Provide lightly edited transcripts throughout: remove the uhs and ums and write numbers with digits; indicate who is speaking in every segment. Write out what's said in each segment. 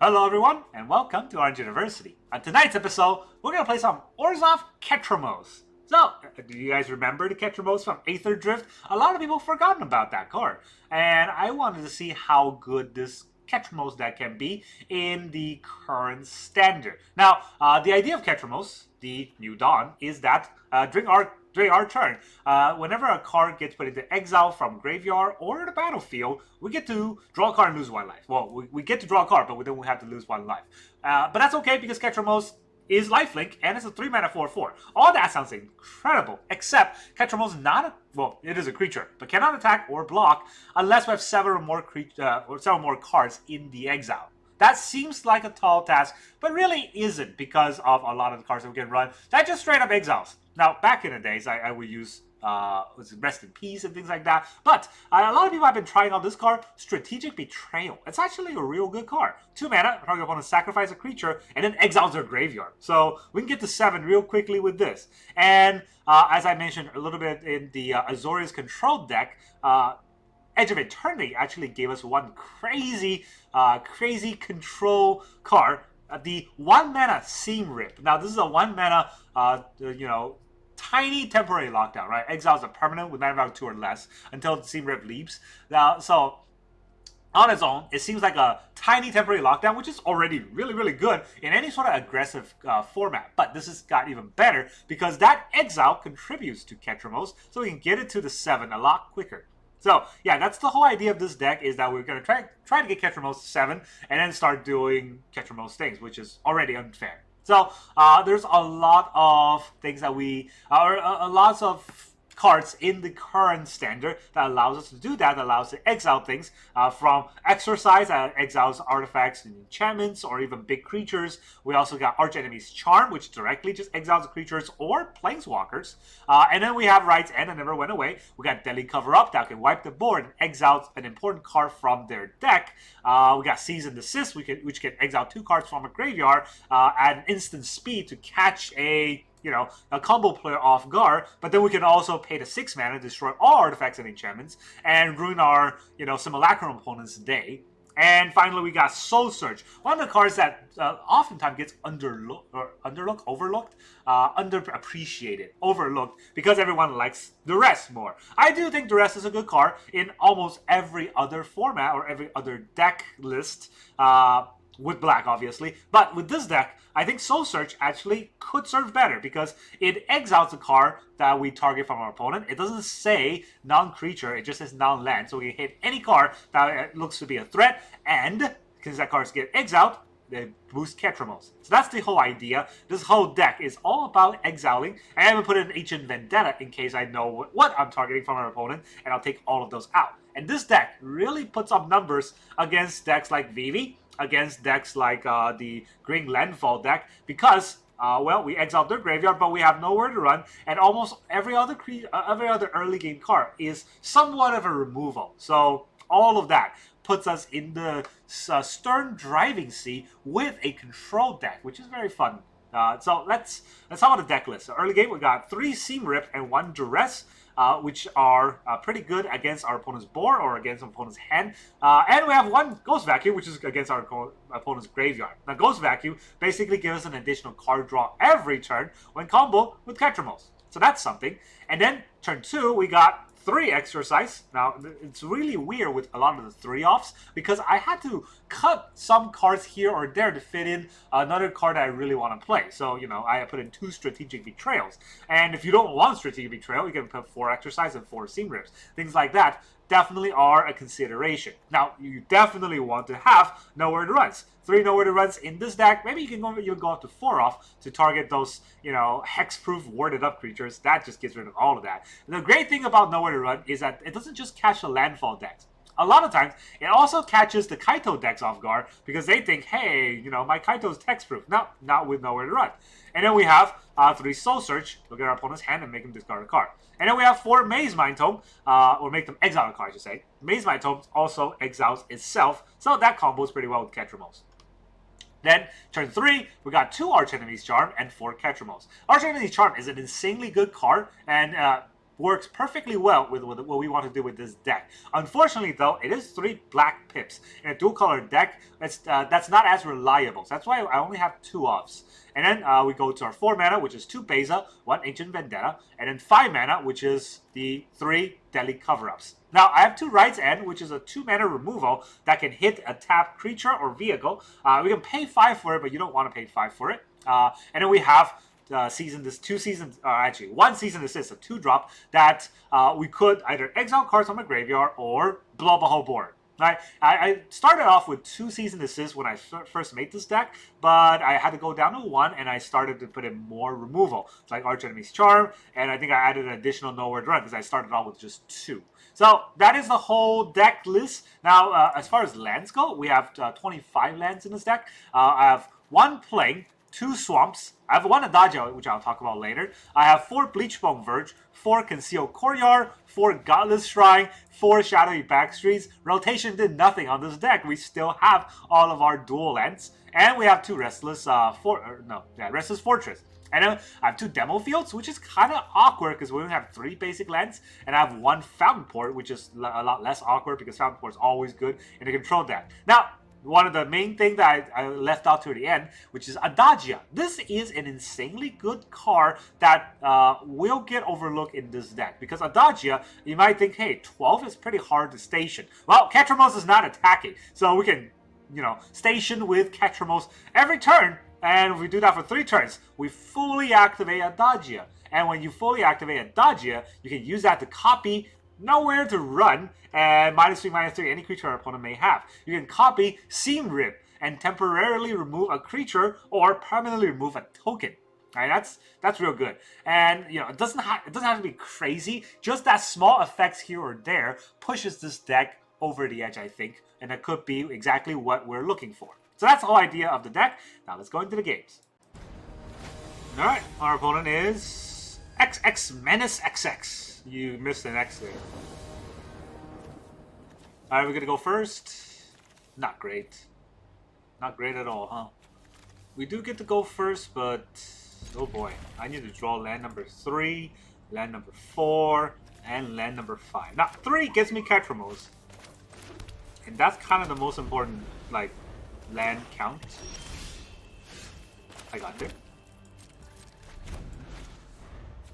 Speaker 1: Hello everyone, and welcome to Orange University. On tonight's episode, we're going to play some Orzhov Ketramose. So, do you guys remember the Ketramose from Aether Drift? A lot of people have forgotten about that card. And I wanted to see how good this Ketramose deck can be in the current standard. Now, the idea of Ketramose, the New Dawn, is that during our turn, whenever a card gets put into exile from graveyard or the battlefield, we get to draw a card and lose one life. Well, we get to draw a card, but then we have to lose one life. But that's okay because Ketramose is lifelink and it's a 3-mana 4/4. All that sounds incredible, except Ketramose is not a, well, it is a creature, but cannot attack or block unless we have 7 or more cards in the exile. That seems like a tall task, but really isn't because of a lot of the cards that we can run that just straight up exiles. Now, back in the days, I would use Rest in Peace and things like that. But a lot of people have been trying out this card, Strategic Betrayal. It's actually a real good card. 2 mana, target opponent sacrifice a creature, and then exiles their graveyard. So we can get to 7 real quickly with this. And as I mentioned a little bit in the Azorius Control deck, Edge of Eternity actually gave us one crazy control card. The 1 mana Seam Rip. Now this is a 1 mana, tiny temporary lockdown, right? Exiles a permanent with mana value 2 or less until the Seam Rip leaves. Now, so on its own, it seems like a tiny temporary lockdown, which is already really good in any sort of aggressive format. But this has got even better because that exile contributes to Ketramose, so we can get it to the 7 a lot quicker. So, yeah, that's the whole idea of this deck, is that we're going to try to get Ketramose to 7 and then start doing Ketramose things, which is already unfair. So, there's a lot of things that lots of cards in the current standard that allows us to do that, allows us to exile things from Exorcise that exiles artifacts and enchantments or even big creatures. We also got Archenemy's Charm, which directly just exiles creatures or planeswalkers. And then we have Right's End that never went away. We got Deadly Cover Up that can wipe the board and exiles an important card from their deck. We got Cease and Desist, which can exile 2 cards from a graveyard at an instant speed to catch a combo player off guard, but then we can also pay the 6 mana, destroy all artifacts and enchantments, and ruin our, Simulacrum opponent's day. And finally, we got Soul Search, one of the cards that oftentimes gets underappreciated, because everyone likes Duress more. I do think Duress is a good card in almost every other format or every other deck list, with black, obviously. But with this deck, I think Soul Search actually could serve better because it exiles a card that we target from our opponent. It doesn't say non-creature, it just says non-land. So we can hit any card that looks to be a threat, and because that cards get exiled, they boost Ketramose. So that's the whole idea. This whole deck is all about exiling. I haven't put in Ancient Vendetta in case I know what I'm targeting from our opponent, and I'll take all of those out. And this deck really puts up numbers against decks like Vivi, against decks like the Green Landfall deck, because we exiled their graveyard, but we have nowhere to run, and almost every other early game card is somewhat of a removal. So all of that puts us in the stern driving seat with a control deck, which is very fun. So let's talk about the deck list. So early game, we got 3 Seam Rip and 1 Duress, which are pretty good against our opponent's board or against our opponent's hand. And we have 1 Ghost Vacuum, which is against our opponent's graveyard. Now, Ghost Vacuum basically gives us an additional card draw every turn when combo with Ketramose. So that's something. And then turn 2, we got 3 Exorcise. Now, it's really weird with a lot of the 3-offs because I had to cut some cards here or there to fit in another card that I really want to play. So, I put in 2 Strategic Betrayals. And if you don't want Strategic Betrayal, you can put 4 Exorcise and 4 Seam Rips. Things like that definitely are a consideration. Now, you definitely want to have Nowhere to Runs. 3 Nowhere to Runs in this deck. Maybe you can go up to 4 off to target those, hexproof warded up creatures. That just gets rid of all of that. And the great thing about Nowhere to Run is that it doesn't just catch the landfall decks. A lot of times, it also catches the Kaito decks off guard because they think, hey, my Kaito's hexproof. No, not with Nowhere to Run. And then we have 3 Soul Search. Look at our opponent's hand and make him discard a card. And then we have 4 Maze Mind Tome, or make them exile a card, I should say. Maze Mind Tome also exiles itself, so that combos pretty well with Ketramose. Then, turn 3, we got 2 Archenemy's Charm and 4 Ketramose. Archenemy's Charm is an insanely good card, and works perfectly well with what we want to do with this deck. Unfortunately, though, it is 3 black pips. In a dual-color deck, that's not as reliable. So that's why I only have 2 offs. And then we go to our 4 mana, which is 2 Beza, 1 Ancient Vendetta, and then 5 mana, which is the 3 Deadly Cover-Ups. Now, I have 2 Right's End, which is a 2 mana removal that can hit a tapped creature or vehicle. We can pay 5 for it, but you don't want to pay 5 for it. And then we have one Season Assist, a 2-drop that we could either exile cards from a graveyard or blow up a whole board. Right? I started off with 2 Season Assists when I first made this deck, but I had to go down to 1, and I started to put in more removal, like Archenemy's Charm, and I think I added an additional Nowhere to Run because I started off with just 2. So that is the whole deck list. Now, as far as lands go, we have 25 lands in this deck. I have 1 Plain, 2 Swamps. I have 1 Adagia, which I'll talk about later. I have 4 Bleachbone Verge, 4 Concealed Courtyard, 4 Godless Shrine, 4 Shadowy Backstreets. Rotation did nothing on this deck. We still have all of our dual lands. And we have 2 Restless Restless Fortress. And then I have 2 Demo Fields, which is kind of awkward because we only have 3 basic lands. And I have 1 Fountain Port, which is a lot less awkward because Fountain Port is always good in a control deck. Now, one of the main things that I left out to the end, which is Adagia. This is an insanely good card that will get overlooked in this deck. Because Adagia, you might think, hey, 12 is pretty hard to station. Well, Ketramose is not attacking. So we can, station with Ketramose every turn. And if we do that for 3 turns, we fully activate Adagia. And when you fully activate Adagia, you can use that to copy Nowhere to Run, and -3/-3 any creature our opponent may have. You can copy Seam Rip and temporarily remove a creature or permanently remove a token. Alright, that's real good. And it doesn't have to be crazy. Just that small effects here or there pushes this deck over the edge, I think, and that could be exactly what we're looking for. So that's the whole idea of the deck. Now let's go into the games. Alright, our opponent is XX Menace XX. You missed an X there. Alright, we're gonna go first. Not great. Not great at all, huh? We do get to go first, but oh boy. I need to draw land number 3, land number 4, and land number 5. Now, 3 gets me Ketramose. And that's kind of the most important, land count. I got there.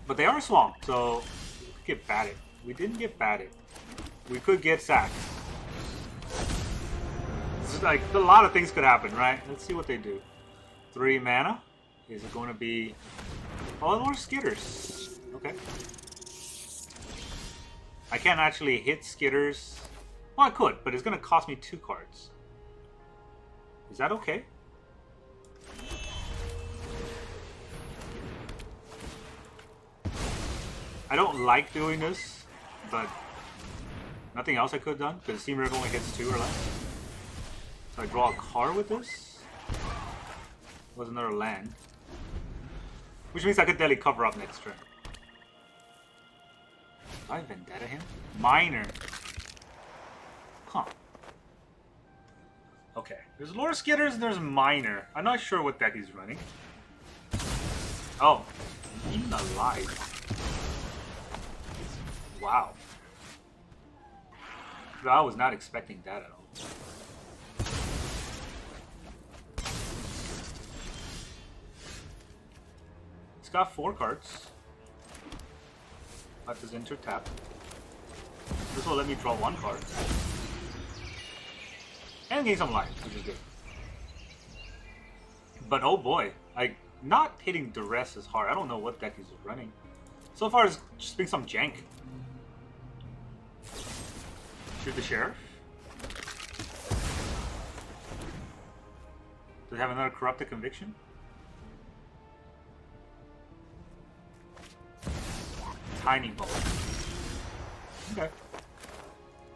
Speaker 1: But they are swamped, so get batted. We didn't get batted. We could get sacked. It's a lot of things could happen, right? Let's see what they do. 3 mana. Is it going to be... Oh, more Skitters. Okay. I can't actually hit Skitters. Well, I could, but it's going to cost me 2 cards. Is that okay? I don't like doing this, but nothing else I could have done, because Seam Rip only gets 2 or less. So I draw a card with this. Was another land. Which means I could Deadly Cover Up next turn. Did I Vendetta him? Minor. Huh. Okay. There's Lore Skitters and there's Minor. I'm not sure what deck he's running. Oh. Even alive. Wow. I was not expecting that at all. It's got 4 cards. Let this enter tap. This will let me draw 1 card. And gain some life, which is good. But oh boy, not hitting Duress is hard. I don't know what deck he's running. So far it's just been some jank. Shoot the Sheriff. Does it have another Corrupted Conviction? Tiny Bolt. Okay.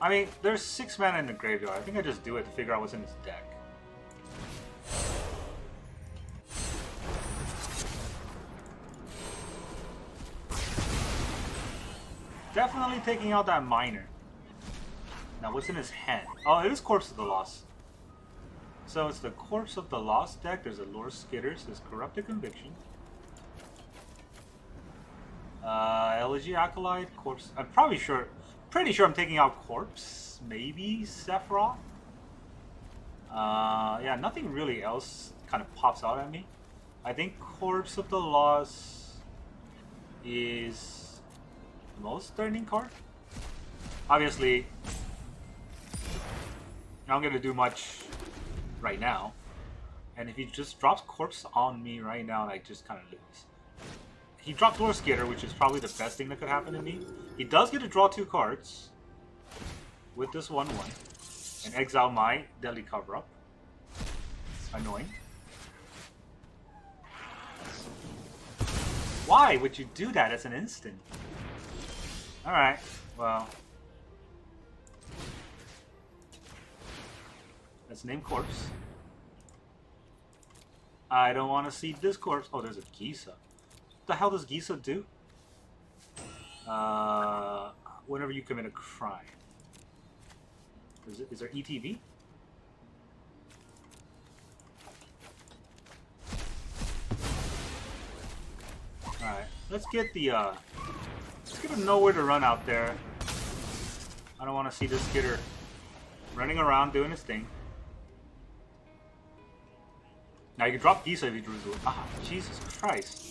Speaker 1: I mean, there's 6 mana in the graveyard. I think I just do it to figure out what's in his deck. Definitely taking out that Minor. Now, what's in his hand? Oh, it is Corpse of the Lost. So it's the Corpse of the Lost deck. There's a Lore Skitters. There's Corrupted Conviction. Elegy Acolyte, Corpse. I'm pretty sure I'm taking out Corpse. Maybe Sephiroth. Yeah, nothing really else kind of pops out at me. I think Corpse of the Lost is the most threatening card. Obviously, not going to do much right now. And if he just drops Corpse on me right now, I just kind of lose. He dropped Lord Skitter, which is probably the best thing that could happen to me. He does get to draw 2 cards with this 1/1 and exile my Deadly Cover-Up. Annoying. Why would you do that as an instant? Alright, well. Let's name Corpse. I don't want to see this corpse. Oh, there's a Gisa. What the hell does Gisa do? Whenever you commit a crime. Is there ETV? Alright, let's get the, let's get a nowhere to run out there. I don't want to see this Skitter running around doing his thing. Now you can drop Gisa if you drew the... Ah, Jesus Christ.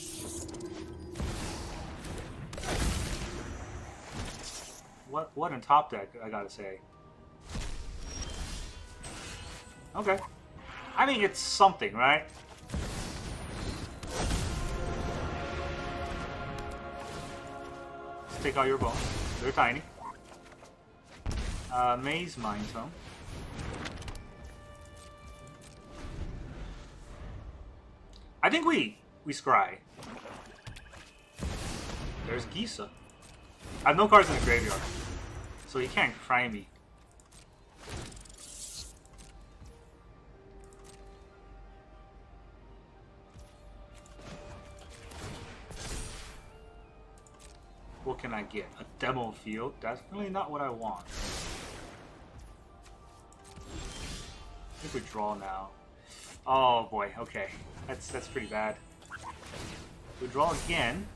Speaker 1: What in top deck, I gotta say. Okay. I mean, it's something, right? Let's take out your bones. They're tiny. Maze Mind Tome. I think we scry. There's Gisa. I have no cards in the graveyard, so he can't cry me. What can I get? A Demo Field? That's really not what I want. I think we draw now. Oh boy, okay. That's pretty bad. We draw again.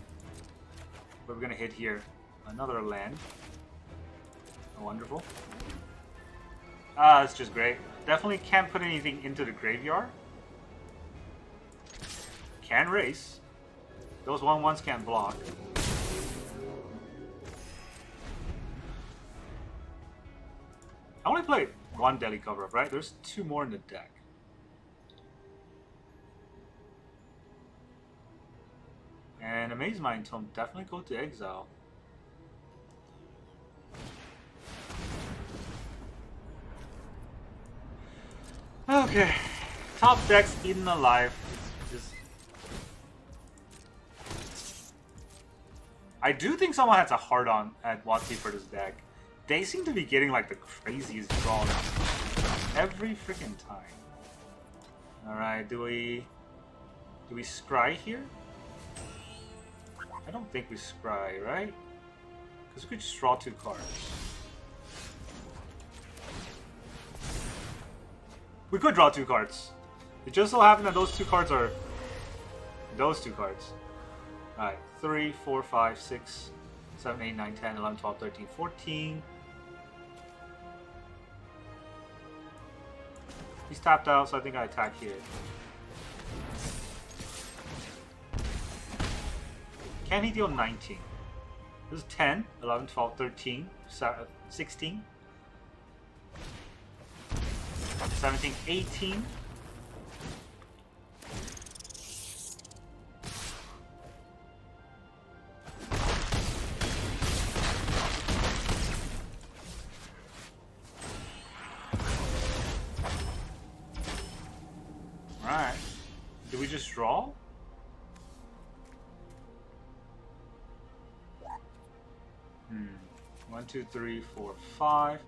Speaker 1: But we're gonna hit here. Another land. Oh, wonderful. Ah, that's just great. Definitely can't put anything into the graveyard. Can race. Those 1/1s can't block. I only played 1 Deadly Cover-Up, right? There's 2 more in the deck. And Amaze Mind Tome definitely go to Exile. Okay. Top decks eaten alive. I do think someone has a hard-on at WotC for this deck. They seem to be getting like the craziest draws every freaking time. Alright, do we scry here? I don't think we scry, right? Because we could just draw 2 cards. We could draw 2 cards. It just so happened that those 2 cards are those 2 cards. Alright, 3, 4, 5, 6, 7, 8, 9, 10, 11, 12, 13, 14. He's tapped out, so I think I attack here. Can he deal 19? This is 10, 11, 12, 13, 16, 17, 18. Alright. Did we just draw? One, 2, 3, 4, 5.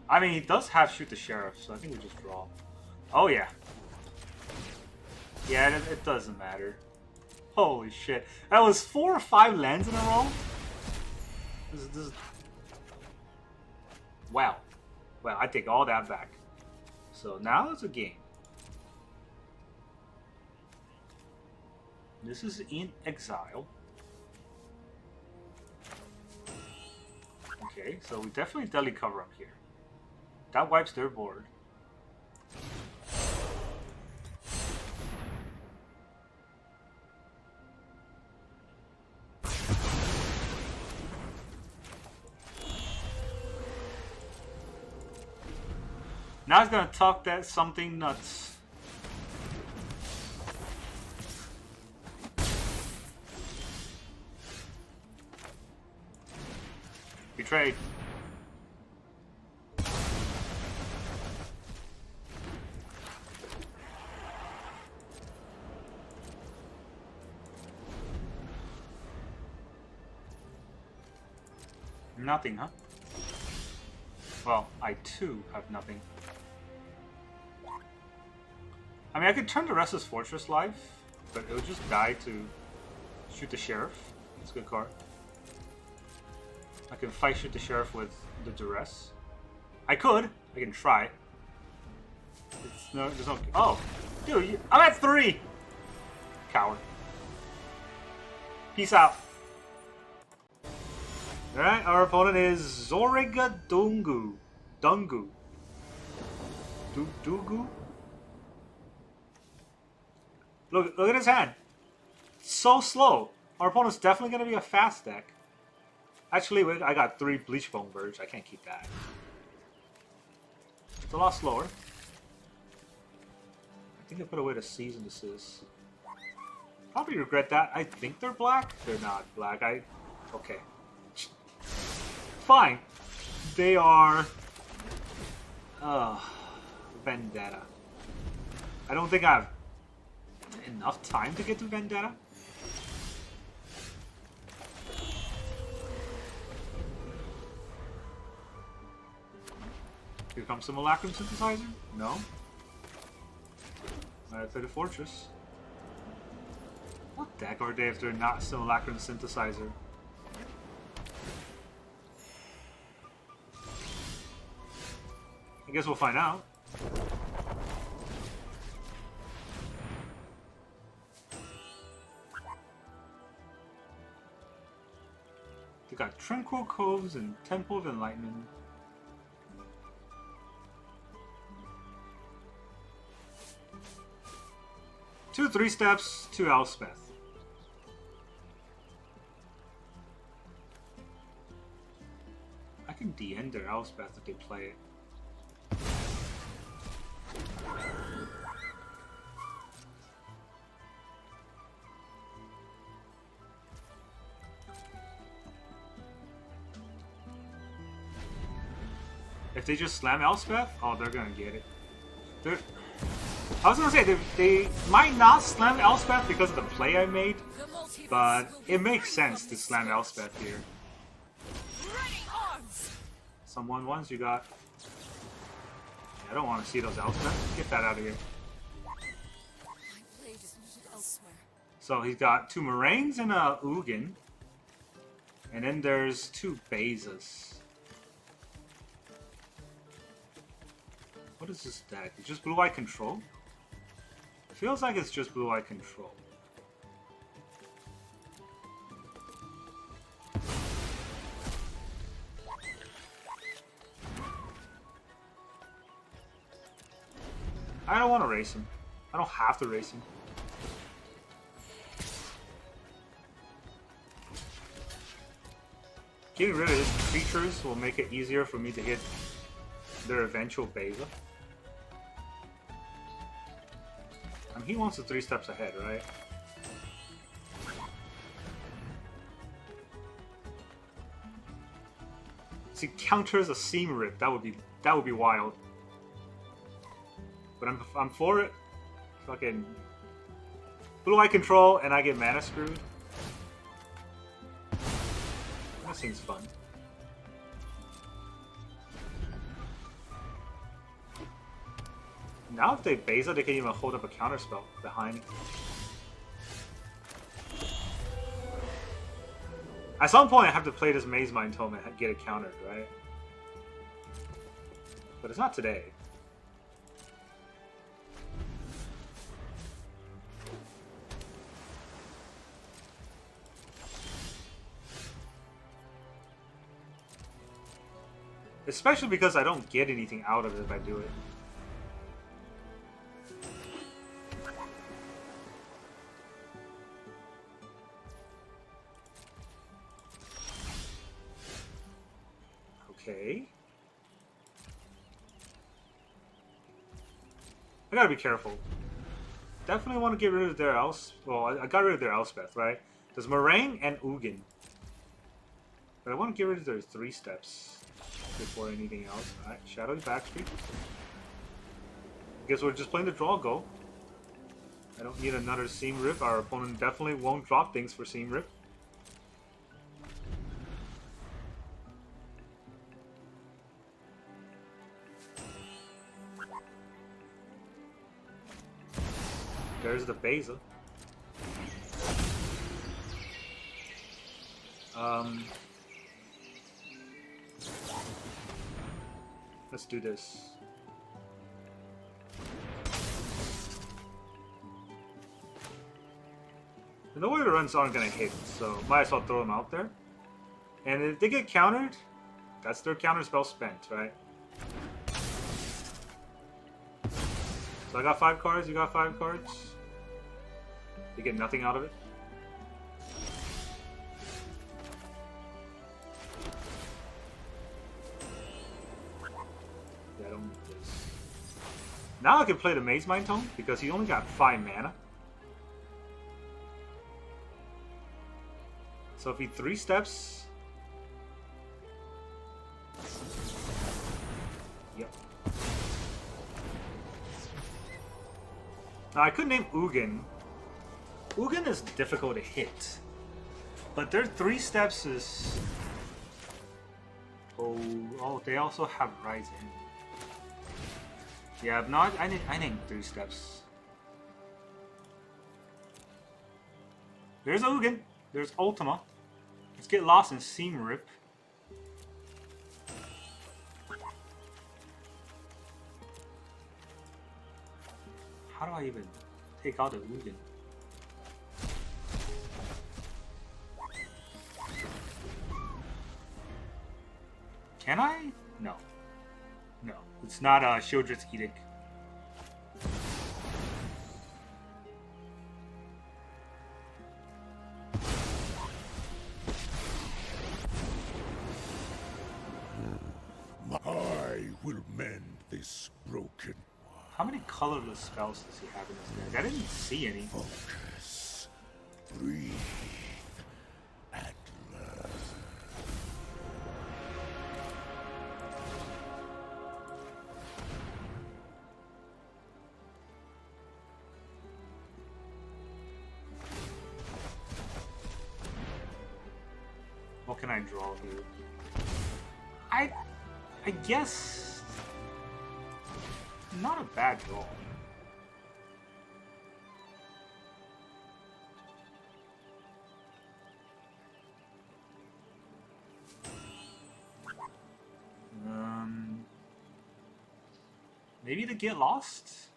Speaker 1: I mean, he does have Shoot the Sheriff, so I think we just draw. Oh, yeah. Yeah, it doesn't matter. Holy shit. That was 4 or 5 lands in a row? This is... Wow. Well, I take all that back. So now it's a game. This is in Exile. Okay, so we definitely deli cover them here. That wipes their board. Now he's gonna talk that something nuts. Betrayed. Nothing, huh? Well, I too have nothing. I mean, I could turn the Restless Fortress live, but it would just die to shoot the Sheriff. It's a good card. I can fight shoot the Sheriff with the Duress. I could. I can try. There's no. Oh, dude, I'm at 3. Coward. Peace out. All right, our opponent is Zoriga Dungu. Dungu. Dugu. Look at his hand. It's so slow. Our opponent's definitely gonna be a fast deck. Actually, wait, I got 3 Bleachbone Verge. I can't keep that. It's a lot slower. I think I put away the Cease and Desist. Probably regret that. I think they're black. They're not black. Okay. Fine. They are... Vendetta. I don't think I have enough time to get to Vendetta. Here comes Simulacrum Synthesizer? No. Alright, play the Fortress. What deck are they if they're not Simulacrum Synthesizer? I guess we'll find out. They got Tranquil Coves and Temple of Enlightenment. Two 3-steps, 2 Elspeth. I can de-end their Elspeth if they play it. If they just slam Elspeth, oh, they're gonna get it. I was gonna say, they might not slam Elspeth because of the play I made, but it makes sense to slam Elspeth here. Some 1/1s you got. I don't want to see those Elspeth. Get that out of here. So he's got 2 Moraines and a Ugin. And then there's 2 Bezas. What is this deck? It's just blue-white control? It feels like it's just blue-white control. I don't want to race him. I don't have to race him. Getting rid of his creatures will make it easier for me to hit their eventual Beza. I mean, he wants the 3 steps ahead, right? See, counters a Seam Rip. That would be wild. But I'm for it. Fucking blue-eye control, and I get mana screwed. That seems fun. Now if they Beza, they can even hold up a counterspell behind. At some point I have to play this Maze Mind Tome and get it countered, right? But it's not today. Especially because I don't get anything out of it if I do it. Okay. I gotta be careful. Definitely want to get rid of their Well, I got rid of their Elspeth, right? There's Meringue and Ugin. But I want to get rid of their 3 steps before anything else. Alright, Shadowy Backstreet. Guess we're just playing the draw go. I don't need another Seam Rip. Our opponent definitely won't drop things for Seam Rip. There's the Beza. Let's do this. The way the runs aren't gonna hit, so might as well throw them out there. And if they get countered, that's their counter spell spent, right? So I got 5 cards, you got 5 cards. You get nothing out of it. Yeah, I don't need this. Now I can play the Maze Mind Tome because he only got 5 mana. So if he 3 steps... Yep. Now I could name Ugin. Ugin is difficult to hit. But their 3 steps is... Oh, they also have Rising. Yeah, if not, I named 3 steps. There's Ugin. There's Ultima. Let's get lost in Seam Rip. How do I even take out the Ugin? Can I? No. No. It's not a Shieldred's Edict.
Speaker 2: I will mend this broken one.
Speaker 1: How many colorless spells does he have in his deck? I didn't see any.
Speaker 2: Focus. Breathe. And learn.
Speaker 1: What can I draw here? I guess not a bad draw. Maybe to get lost?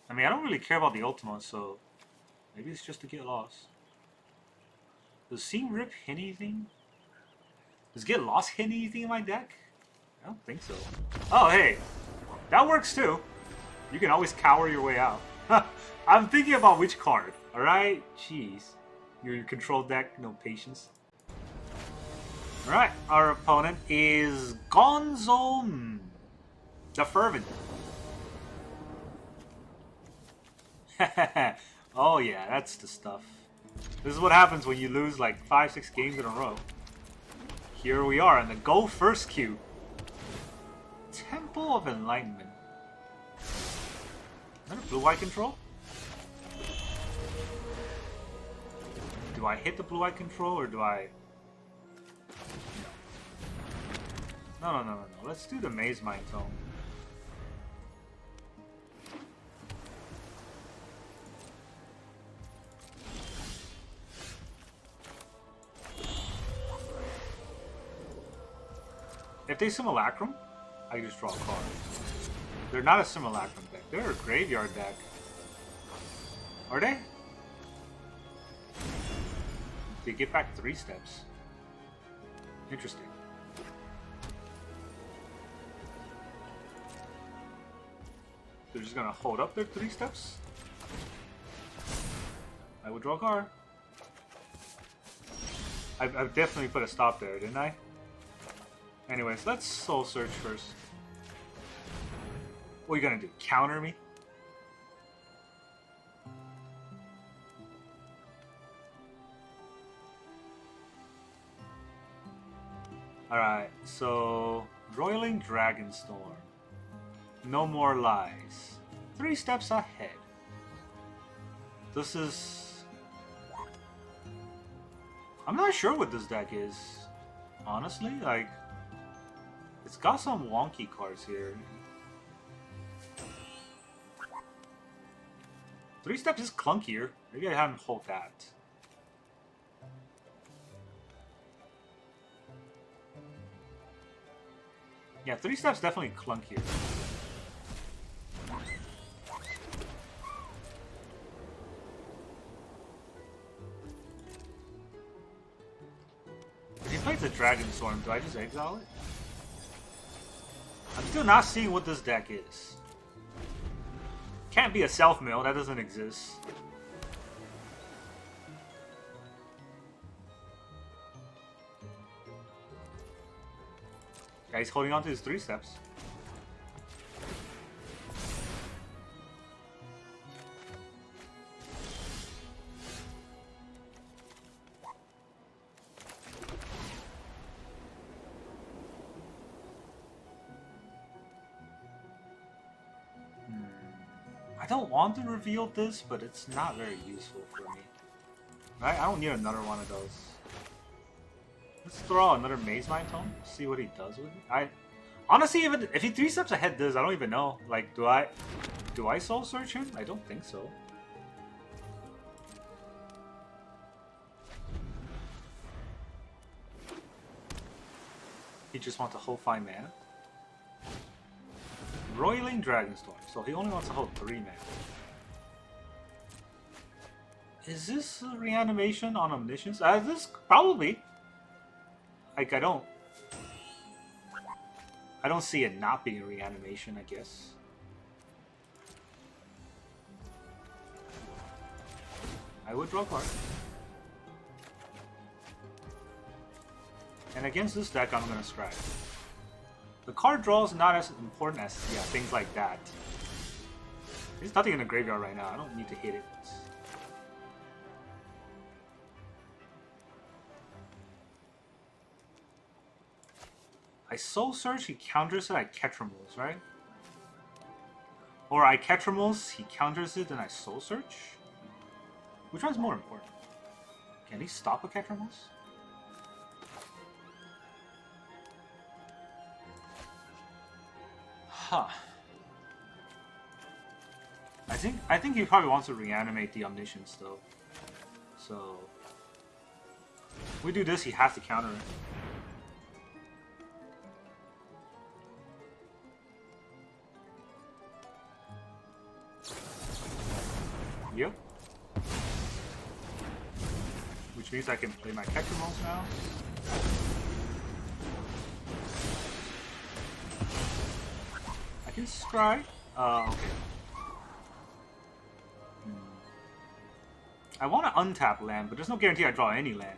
Speaker 1: I mean, I don't really care about the Ultima, so maybe it's just to get lost. Does Seam Rip hit anything? Does Get Lost hit anything in my deck? I don't think so. Oh, hey. That works too. You can always cower your way out. I'm thinking about which card, alright? Jeez. Your control deck, no patience. Alright, our opponent is Gonzo the Fervent. Oh yeah, that's the stuff. This is what happens when you lose like 5-6 games in a row. Here we are in the Go First queue. Temple of Enlightenment. Is that a blue-white control? Do I hit the blue-white control or do I... No. Let's do the Maze Mind Tome. If they Simulacrum, I can just draw a card. They're not a Simulacrum deck. They're a graveyard deck. Are they? They get back 3 steps. Interesting. They're just gonna hold up their 3 steps. I would draw a card. I've definitely put a stop there, didn't I? Anyways, let's soul search first. What are you gonna do? Counter me? Alright, so Roiling Dragonstorm. No more lies. 3 steps ahead. This is... I'm not sure what this deck is. Honestly, like... It's got some wonky cards here. 3 steps is clunkier. Maybe I haven't hold that. Yeah, 3 steps definitely clunkier. If he plays a Dragon Storm, do I just exile it? I'm still not seeing what this deck is. Can't be a self-mill, that doesn't exist. Yeah, he's holding on to his 3 steps. I don't want to reveal this, but it's not very useful for me. Right? I don't need another one of those. Let's throw out another Maze Mind Tome, see what he does with it. Honestly, even if he 3 steps ahead this, I don't even know. Like, do I soul search him? I don't think so. He just wants to hold 5 mana. Roiling Dragonstorm, so he only wants to hold 3 mana. Is this a reanimation on Omniscience? This probably. Like, I don't see it not being a reanimation, I guess. I would draw a card. And against this deck, I'm gonna scry. The card draw is not as important as, yeah, things like that. There's nothing in the graveyard right now. I don't need to hit it. I soul search, he counters it, I Ketramose, right? Or I Ketramose, he counters it, and I soul search? Which one's more important? Can he stop a Ketramose? Huh. I think he probably wants to reanimate the Omniscience though. So if we do this, he has to counter it. Yep. Which means I can play my Ketramose now. I can scry. Okay. I want to untap land, but there's no guarantee I draw any land.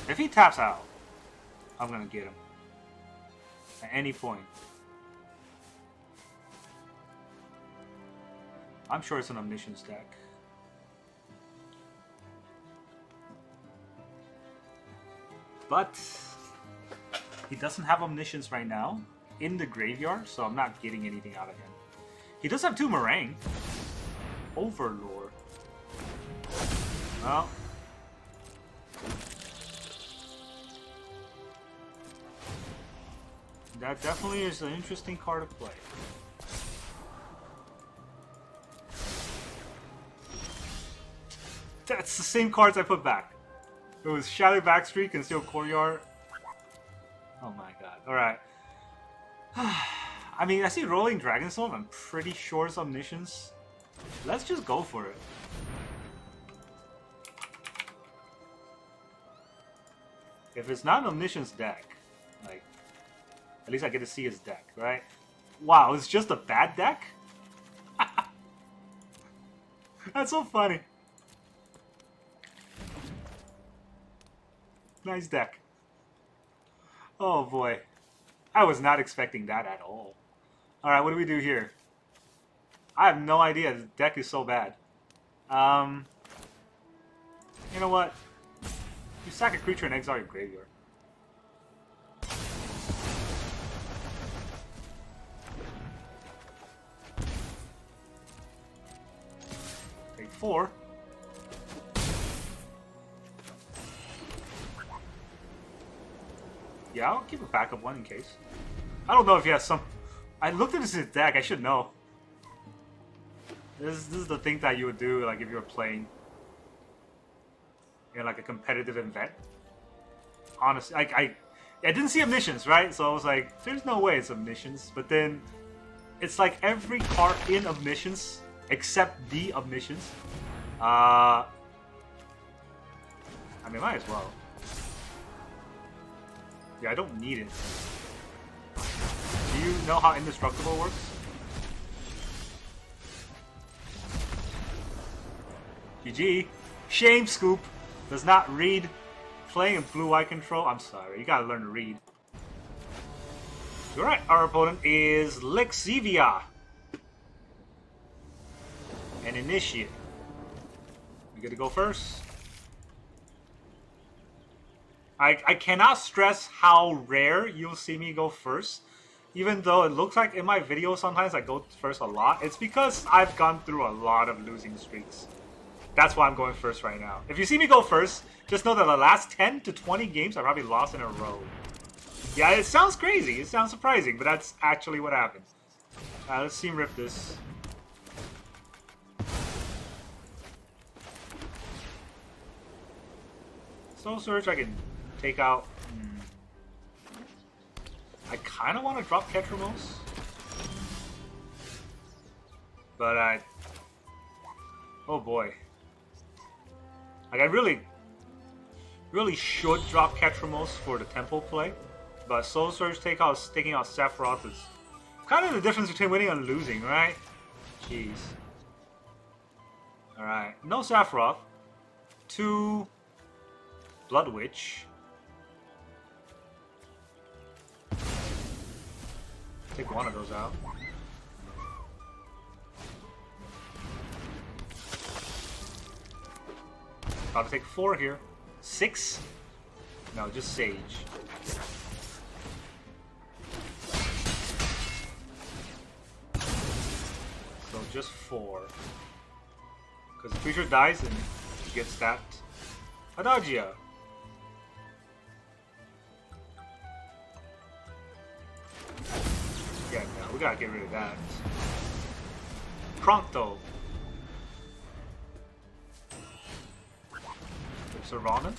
Speaker 1: If he taps out, I'm gonna get him. At any point. I'm sure it's an Omniscience deck. But he doesn't have Omniscience right now in the graveyard, so I'm not getting anything out of him. He does have 2 Meringue. Overlord. Well. That definitely is an interesting card to play. That's the same cards I put back. It was Shattered Backstreet, Concealed Courtyard. Oh Oh my god. Alright. I mean, I see Rolling Dragonstone. I'm pretty sure it's Omniscience. Let's just go for it. If it's not an Omniscience deck, like, at least I get to see his deck, right? Wow, it's just a bad deck? That's so funny. Nice deck. Oh boy. I was not expecting that at all. Alright, what do we do here? I have no idea. The deck is so bad. You know what? You sack a creature and exile your graveyard. Take 4. Yeah, I'll keep a backup one in case. I don't know if he has some... I looked at his deck, I should know. This is the thing that you would do, like, if you were playing in, like, a competitive event. Honestly, I didn't see Omniscience, right? So I was like, there's no way it's Omniscience. But then, it's like every card in Omniscience, except the Omniscience. I mean, might as well. Yeah, I don't need it. Do you know how Indestructible works? GG. Shame Scoop does not read. Playing in blue-eye control. I'm sorry, you gotta learn to read. Alright, our opponent is Lexivia. An Initiate. You get to go first. I cannot stress how rare you'll see me go first. Even though it looks like in my videos sometimes I go first a lot. It's because I've gone through a lot of losing streaks. That's why I'm going first right now. If you see me go first, just know that the last 10 to 20 games I probably lost in a row. Yeah, it sounds crazy. It sounds surprising, but that's actually what happens. Let's see him rip this. Soul Surge I can take out. I kind of want to drop Ketramose. But oh boy. Like, I really should drop Ketramose for the Temple play. But Soul Surge taking out Sephiroth is kind of the difference between winning and losing, right? Jeez. Alright. No Sephiroth. 2 Blood Witch. Take one of those out. About to take 4 here. 6? No, just Sage. So just 4. Because the creature dies and he gets that. Adagia. Yeah, no, we gotta get rid of that. Prompto. Servana.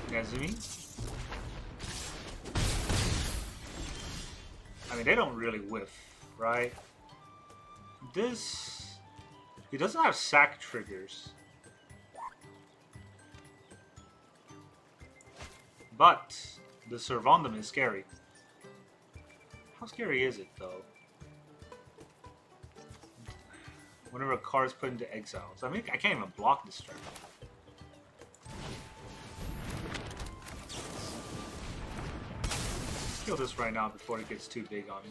Speaker 1: Nezumi. I mean, they don't really whiff, right? This... He doesn't have sack triggers. But the Servandum is scary. How scary is it, though? Whenever a card is put into exile. So, I mean, I can't even block this turn. Kill this right now before it gets too big on me.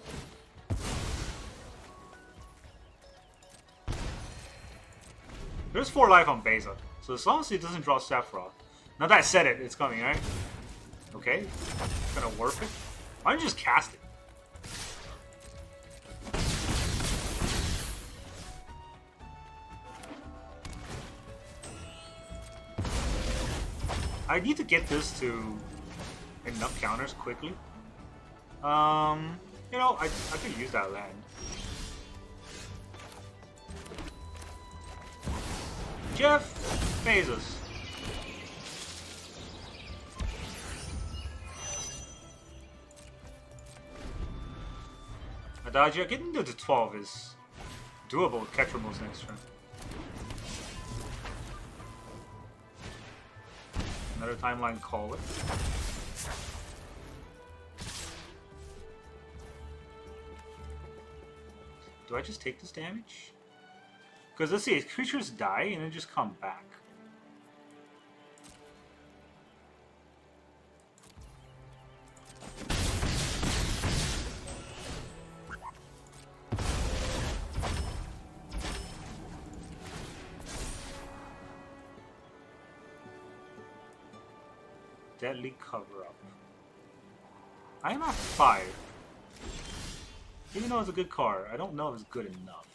Speaker 1: There's 4 life on Beza, so as long as he doesn't draw Sephiroth. Now that I said it, it's coming, right? Okay, gonna warp it. Why don't you just cast it? I need to get this to enough counters quickly. You know, I could use that land. Jeff Bezos. Adagia getting to 12 is doable with Ketramose next turn. Another timeline call it. Do I just take this damage? Because let's see, creatures die and then just come back. Deadly cover-up. I am at 5. Even though it's a good card, I don't know if it's good enough.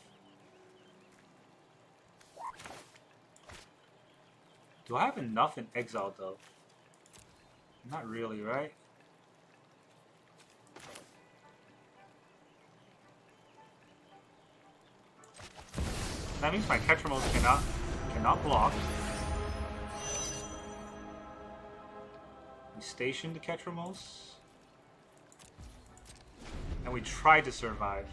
Speaker 1: Do I have enough in Exile, though? Not really, right? That means my Ketramose cannot block. We station the Ketramose. And we try to survive.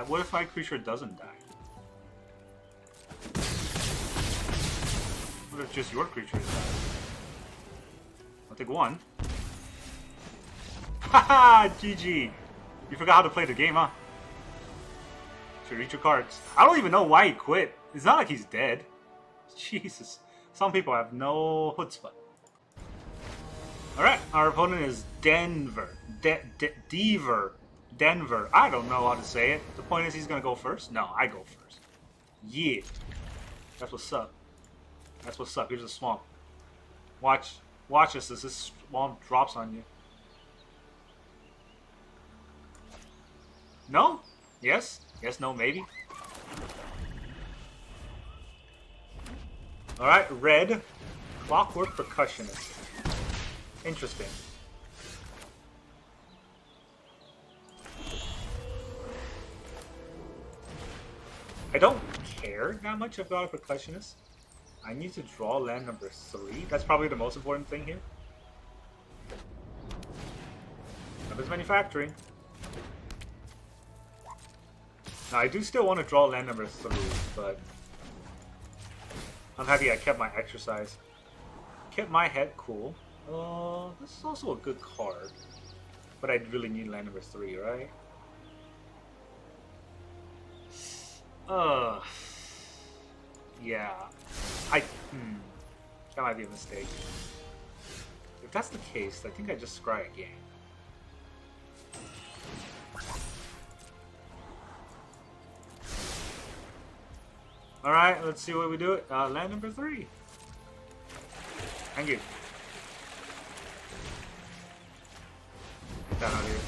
Speaker 1: What if my creature doesn't die? What if just your creature dies? I'll take 1. Haha! GG! You forgot how to play the game, huh? Should read your cards. I don't even know why he quit. It's not like he's dead. Jesus. Some people have no chutzpah. Alright, our opponent is Denver. Denver. I don't know how to say it. The point is he's gonna go first? No, I go first. Yeah. That's what's up. That's what's up. Here's a swamp. Watch this as this swamp drops on you. No? Yes? Yes, no, maybe? Alright, red. Clockwork Percussionist. Interesting. I don't care that much about a Percussionist. I need to draw land number 3. That's probably the most important thing here. Numbers Manufacturing. Now, I do still want to draw land number 3, but I'm happy I kept my exercise. Kept my head cool. This is also a good card. But I really need land number 3, right? Yeah. That might be a mistake. If that's the case, I think I just scry again. Alright, let's see what we do. Land number 3. Thank you. Get that out of here.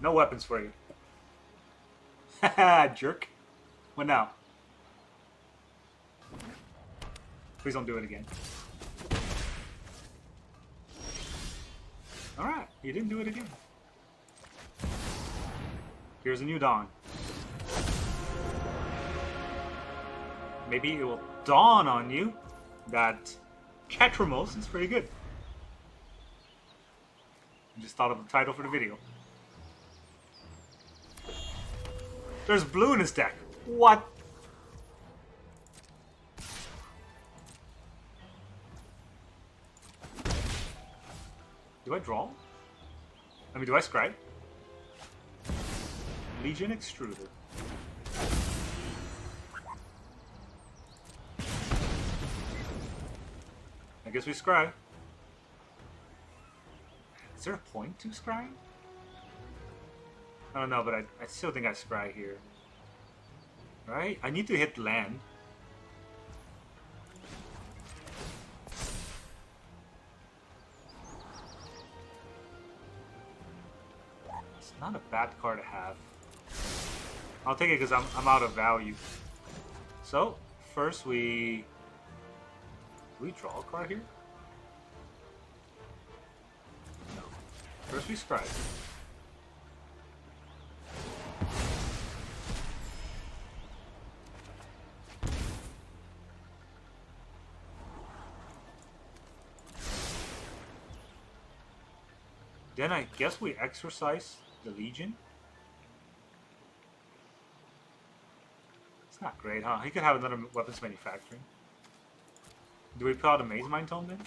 Speaker 1: No weapons for you. Haha, jerk. What now? Please don't do it again. Alright, you didn't do it again. Here's a new dawn. Maybe it will dawn on you that Ketramose is pretty good. I just thought of the title for the video. There's blue in his deck. What? Do I draw? I mean, do I scry? Legion Extruder. I guess we scry. Is there a point to scrying? I don't know, but I still think I scry here. Right? I need to hit land. It's not a bad card to have. I'll take it because I'm out of value. So, first we... Do we draw a card here? No. First we scry. Then I guess we exorcise the Legion. It's not great, huh? He could have another weapons manufacturing. Do we pull out a Maze Mind Tome then?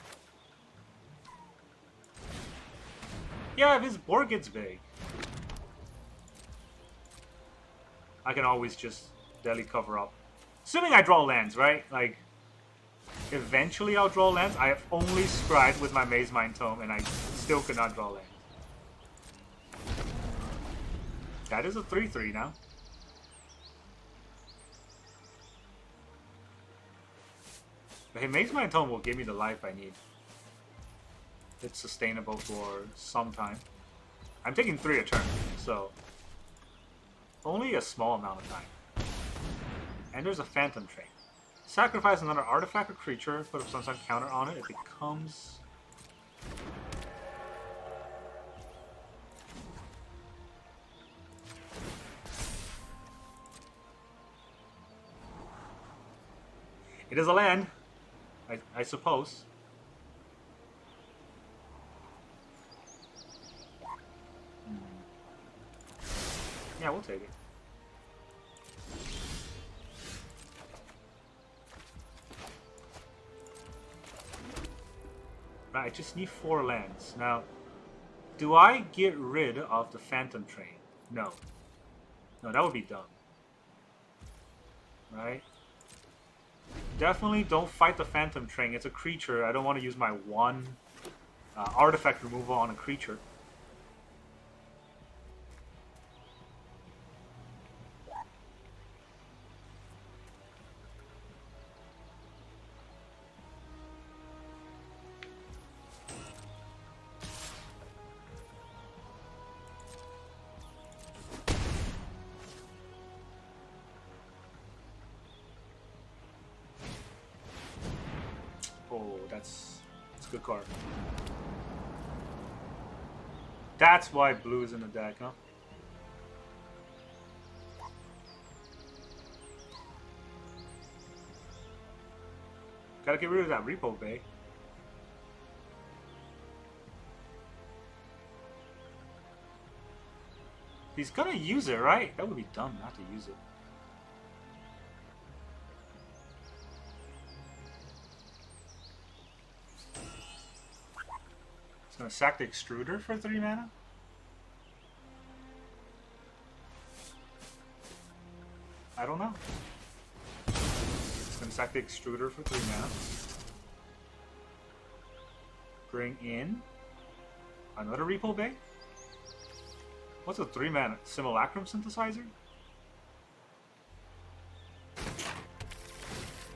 Speaker 1: Yeah, if his board gets big, I can always just deadly cover up. Assuming I draw lands, right? Like, eventually I'll draw lands. I have only scribed with my Maze Mind Tome, and I still could not draw lands. That is a 3/3 now. But hey, Maze Mind Tome will give me the life I need. It's sustainable for some time. I'm taking 3 a turn, so only a small amount of time. And there's a Phantom Train. Sacrifice another artifact or creature, put a sunset counter on it. It becomes... It is a land, I suppose. Yeah, we'll take it. Right, I just need 4 lands. Now, do I get rid of the Phantom Train? No. No, that would be dumb. Right? Definitely don't fight the Phantom Train. It's a creature. I don't want to use my 1 artifact removal on a creature. Oh, that's a good card. That's why blue is in the deck, huh? Gotta get rid of that Repo Bay. He's gonna use it, right? That would be dumb not to use it. He's gonna sack the Extruder for 3 mana? I don't know. He's gonna sack the Extruder for 3 mana. Bring in another Repo Bay? What's a 3 mana? Simulacrum Synthesizer?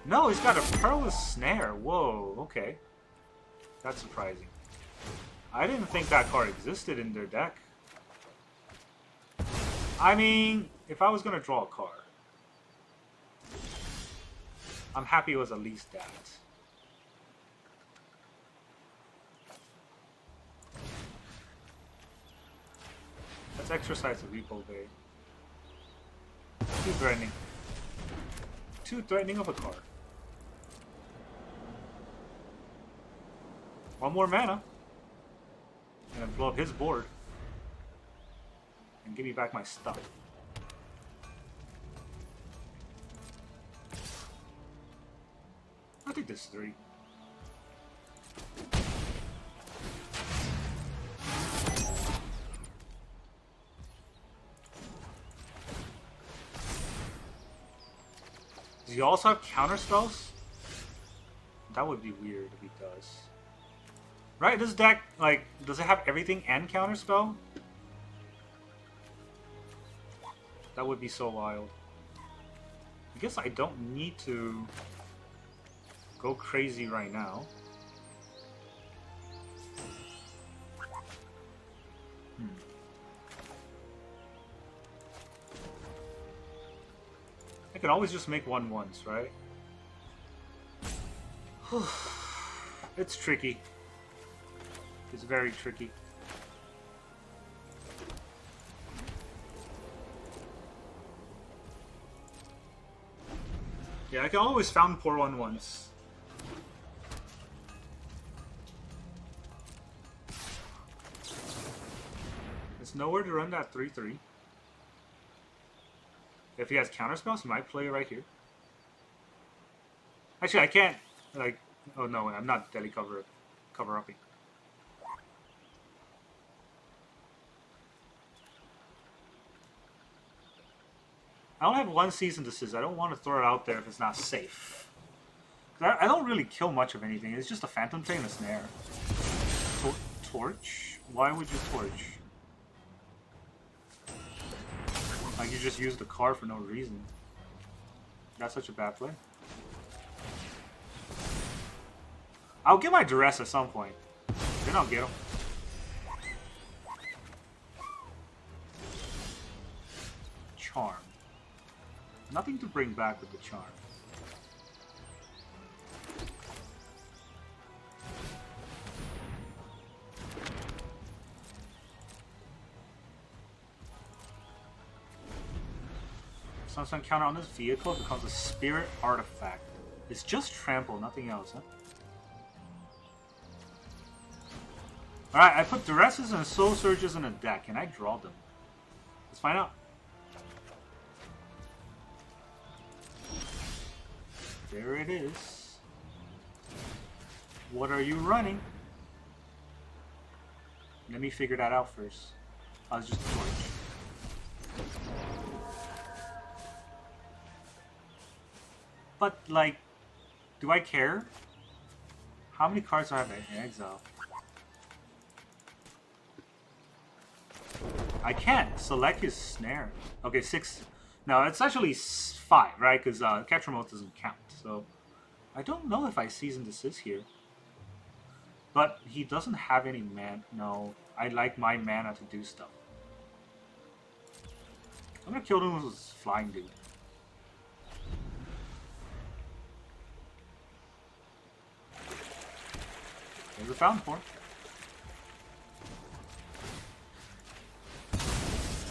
Speaker 1: No, he's got a Perilous Snare. Whoa, okay. That's surprising. I didn't think that card existed in their deck. I mean, if I was going to draw a card, I'm happy it was at least that. Let's exercise the Repo Bay. Too threatening. Too threatening of a card. 1 more mana. And then blow up his board. And give me back my stuff. I'll take this 3. Does he also have counter spells? That would be weird if he does. Right, this deck, like, does it have everything and counterspell? That would be so wild. I guess I don't need to go crazy right now. I can always just make 1/1s, right? It's tricky. It's very tricky. Yeah, I can always Fountain Pour one once. There's nowhere to run that 3/3. If he has counter spells, he might play it right here. Actually, I can't, like, oh no, I'm not deadly cover-upping. I only have one Cease and Desist. I don't want to throw it out there if it's not safe. I don't really kill much of anything. It's just a Phantom Thing and a Snare. Torch? Why would you torch? Like, you just used the card for no reason. That's such a bad play. I'll get my Duress at some point. Then I'll get him. Charm. Nothing to bring back with the Charm. Sunstone counter on this vehicle becomes a spirit artifact. It's just trample, nothing else, huh? Alright, I put Duresses and Soul Surges in a deck. Can I draw them? Let's find out. There it is. What are you running? Let me figure that out first. Oh, it's just a torch. But, like, do I care? How many cards do I have in Exile? I can't. Select his Snare. Okay, 6. No, it's actually 5, right? Because Ketramose doesn't count. So, I don't know if I Cease and Desist here. But he doesn't have any mana. No, I like my mana to do stuff. I'm gonna kill him with his Flying Dude. There's a Fountain Pour.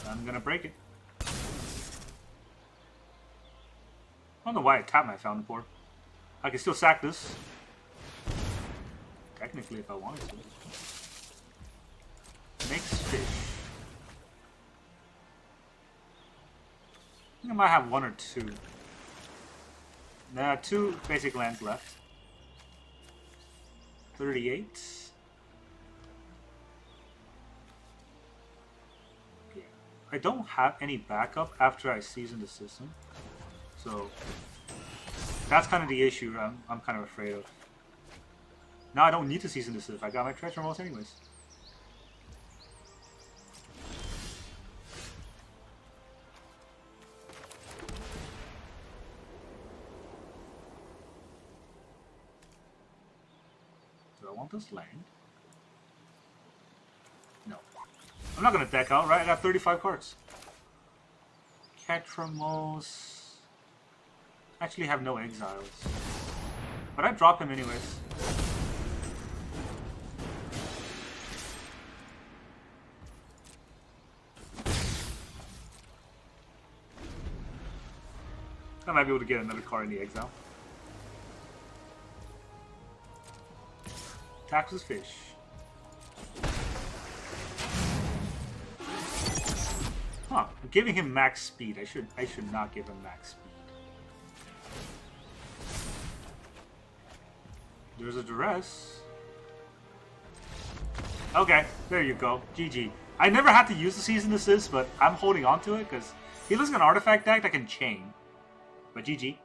Speaker 1: I'm gonna break it. I don't know why I tapped my Fountain Pour. I can still sack this. Technically, if I wanted to. Makes fish. I think I might have 1 or 2. There are 2 basic lands left. 38. Okay. I don't have any backup after I Cease and Desist him. So that's kind of the issue I'm kind of afraid of. Now I don't need to Cease and Desist. I got my Ketramose anyways. Do I want this land? No. I'm not going to deck out, right? I got 35 cards. Ketramose. Actually have no exiles. But I drop him anyways. I might be able to get another card in the exile. Taps his fish. Huh, I'm giving him max speed. I should not give him max speed. There's a Duress. Okay, there you go. GG. I never had to use the Cease and Desist, but I'm holding on to it because he looks like an artifact deck that can chain. But GG.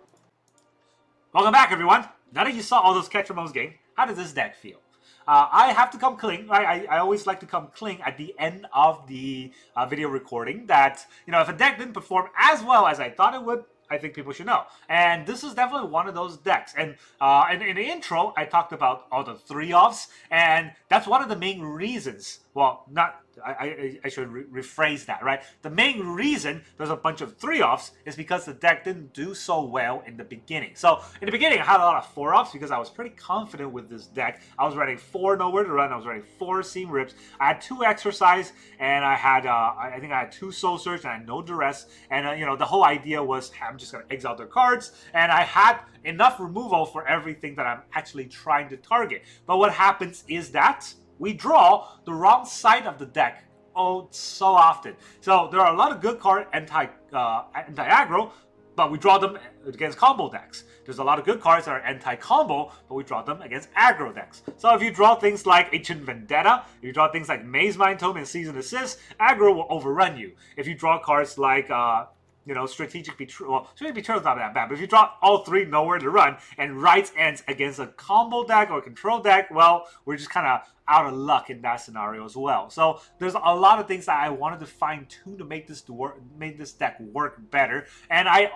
Speaker 1: Welcome back, everyone. Now that you saw all those Ketramose games, how does this deck feel? I have to come clean. I always like to come clean at the end of the video recording that, you know, if a deck didn't perform as well as I thought it would, I think people should know. And this is definitely one of those decks. And in the intro, I talked about all the 3-offs, and that's one of the main reasons well, not, I should rephrase that, right? The main reason there's a bunch of 3-offs is because the deck didn't do so well in the beginning. So in the beginning, I had a lot of 4-offs because I was pretty confident with this deck. I was running 4 Nowhere to Run, I was running 4 Seam Rips, I had 2 Exercise, and I had, I think I had 2 Soul Search, and I had no Duress, and you know, the whole idea was, I'm just going to exile their cards, and I had enough removal for everything that I'm actually trying to target. But what happens is that we draw the wrong side of the deck so often. So there are a lot of good cards anti-aggro, but we draw them against combo decks. There's a lot of good cards that are anti-combo, but we draw them against aggro decks. So if you draw things like Ancient Vendetta, if you draw things like Maze Mind Tome and Season Assist, aggro will overrun you. If you draw cards like you know, Strategic Betrayal. Well, Strategic Betrayal is not that bad, but if you draw all 3 Nowhere to Run and Rights Ends against a combo deck or a control deck, well, we're just kind of out of luck in that scenario as well. So there's a lot of things that I wanted to fine tune to make this deck work better, and I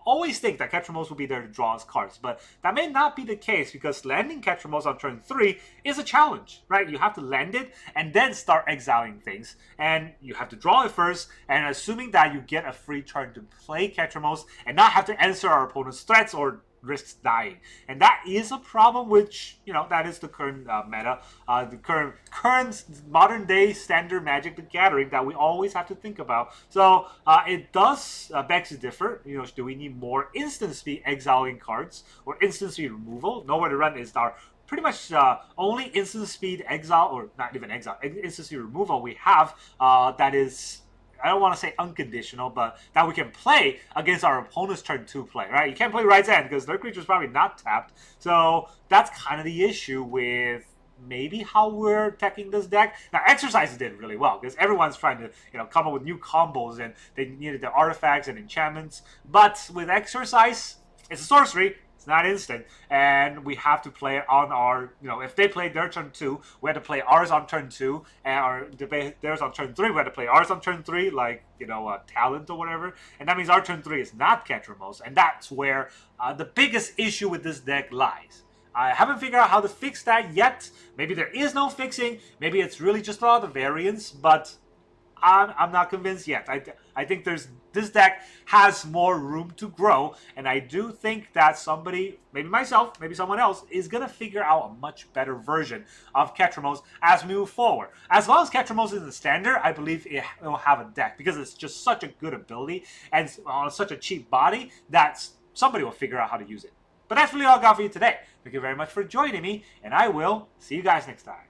Speaker 1: always think that Ketramose will be there to draw his cards, but that may not be the case because landing Ketramose on turn 3 is a challenge, right? You have to land it and then start exiling things, and you have to draw it first, and assuming that you get a free turn to play Ketramose and not have to answer our opponent's threats or risks dying. And that is a problem, which, you know, that is the current meta, the current modern day standard Magic the Gathering that we always have to think about. So it does beg to differ. You know, do we need more instant speed exiling cards or instant speed removal? Nowhere to Run is our pretty much only instant speed exile, or not even exile, instant speed removal we have that is, I don't want to say unconditional, but that we can play against our opponent's turn 2 play, right? You can't play Right's End because their creature's probably not tapped. So that's kind of the issue with maybe how we're teching this deck. Now, Exercise did really well because everyone's trying to, you know, come up with new combos, and they needed the artifacts and enchantments. But with Exercise, it's a sorcery. It's not instant, and we have to play it on our, you know, if they play their turn 2, we have to play ours on turn 2, and theirs on turn 3, we have to play ours on turn 3, like, you know, Talent or whatever, and that means our turn 3 is not Ketramose, and that's where the biggest issue with this deck lies. I haven't figured out how to fix that yet. Maybe there is no fixing, maybe it's really just all the variants, but I'm not convinced yet. I think this deck has more room to grow, and I do think that somebody, maybe myself, maybe someone else, is going to figure out a much better version of Ketramose as we move forward. As long as Ketramose is the standard, I believe it will have a deck, because it's just such a good ability and on such a cheap body that somebody will figure out how to use it. But that's really all I got for you today. Thank you very much for joining me, and I will see you guys next time.